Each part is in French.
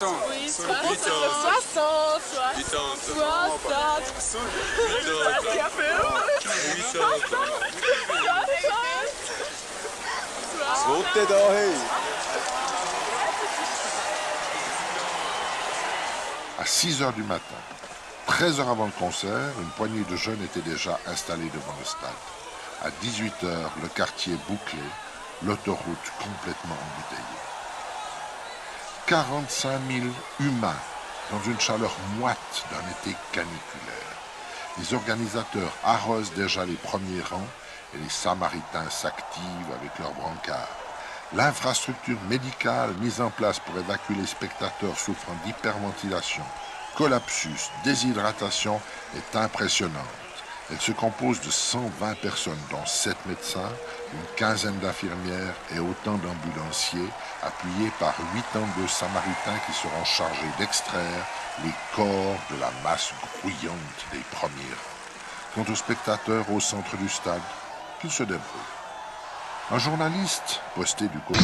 Oui, 60, À 6 h du matin, 13 heures avant le concert, une poignée de jeunes étaient déjà installés devant le stade. À 18 h, le quartier bouclé, l'autoroute complètement embouteillée. 45 000 humains dans une chaleur moite d'un été caniculaire. Les organisateurs arrosent déjà les premiers rangs et les Samaritains s'activent avec leurs brancards. L'infrastructure médicale mise en place pour évacuer les spectateurs souffrant d'hyperventilation, collapsus, déshydratation est impressionnante. Elle se compose de 120 personnes, dont 7 médecins, une quinzaine d'infirmières et autant d'ambulanciers, appuyés par 82 Samaritains qui seront chargés d'extraire les corps de la masse grouillante des premiers rangs. Quant aux spectateurs au centre du stade, qu'ils se débrouillent. Un journaliste posté du côté.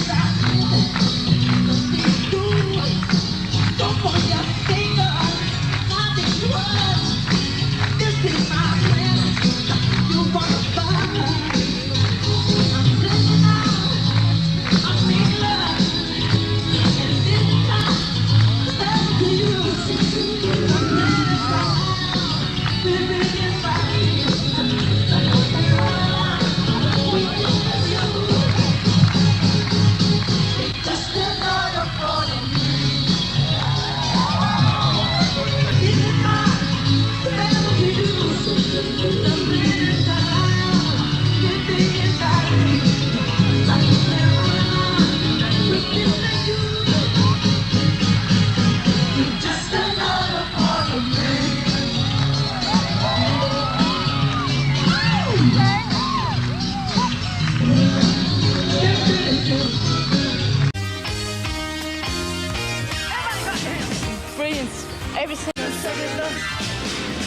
Everything.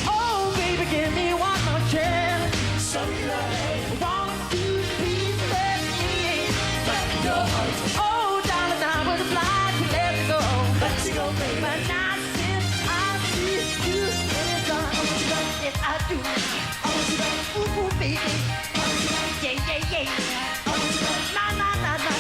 Oh, baby, give me one more chance. Want to be with me. Oh, darling, I would like to let you go. Baby. But not since I see you in the dark. Yes, I do. Ooh, baby. Yeah, yeah, yeah. Na, na, na, na.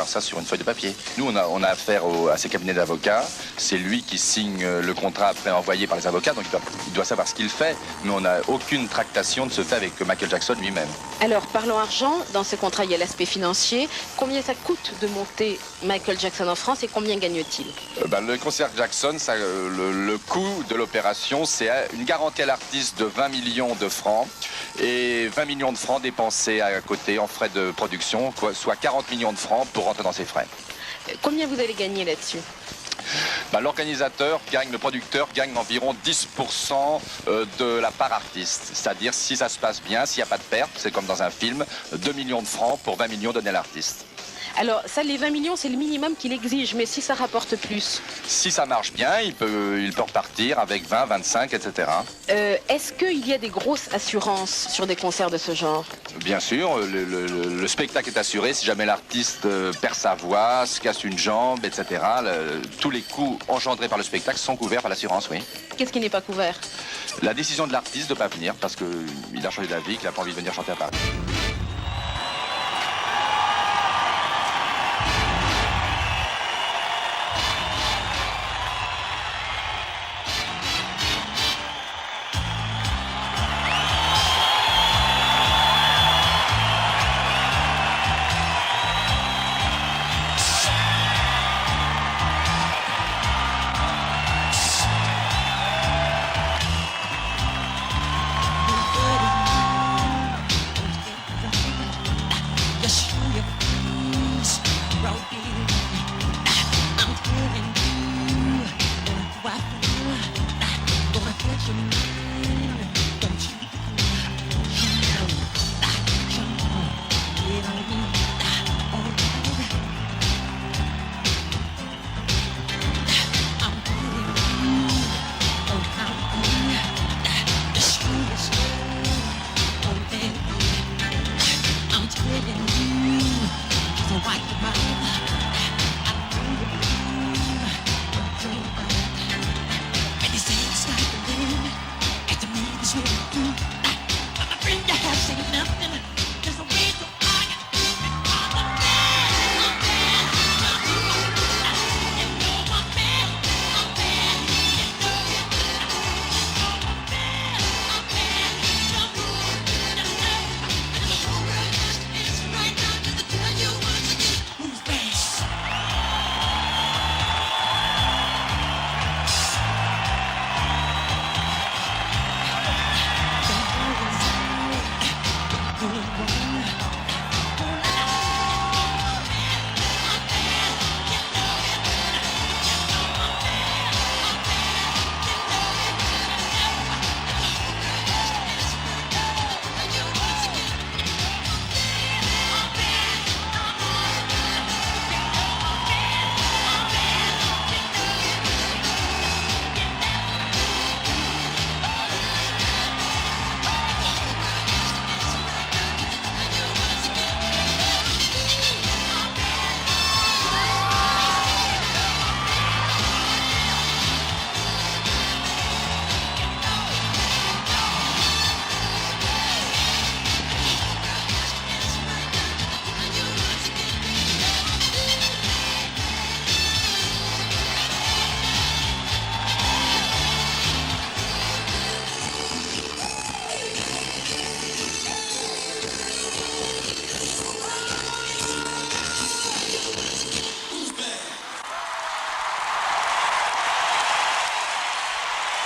Ça sur une feuille de papier. Nous, on a affaire à ces cabinets d'avocats. C'est lui qui signe le contrat après envoyé par les avocats, donc il doit savoir ce qu'il fait, mais on n'a aucune tractation de ce fait avec Michael Jackson lui-même. Alors, parlons argent. Dans ce contrat, il y a l'aspect financier. Combien ça coûte de monter Michael Jackson en France et combien gagne-t-il? Le concert Jackson, le coût de l'opération, c'est une garantie à l'artiste de 20 millions de francs et 20 millions de francs dépensés à côté en frais de production, soit 40 millions de francs pour rentrer dans ses frais. Combien vous allez gagner là-dessus? L'organisateur gagne, le producteur gagne environ 10% de la part artiste. C'est-à-dire, si ça se passe bien, s'il n'y a pas de perte, c'est comme dans un film, 2 millions de francs pour 20 millions donnés à l'artiste. Alors, ça, les 20 millions, c'est le minimum qu'il exige, mais si ça rapporte plus, Si ça marche bien, il peut repartir avec 20, 25, etc. est-ce qu'il y a des grosses assurances sur des concerts de ce genre? Bien sûr, le spectacle est assuré si jamais l'artiste perd sa voix, se casse une jambe, etc. Tous les coûts engendrés par le spectacle sont couverts par l'assurance, oui. Qu'est-ce qui n'est pas couvert? La décision de l'artiste de ne pas venir parce qu'il a changé d'avis, qu'il n'a pas envie de venir chanter à Paris.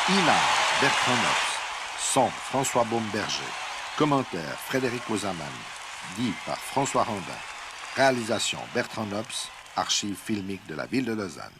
Image, Bertrand Nopes. Son, François Baumberger. Commentaire, Frédéric Ozaman. Dit par François Randin. Réalisation, Bertrand Nopes. Archives filmiques de la ville de Lausanne.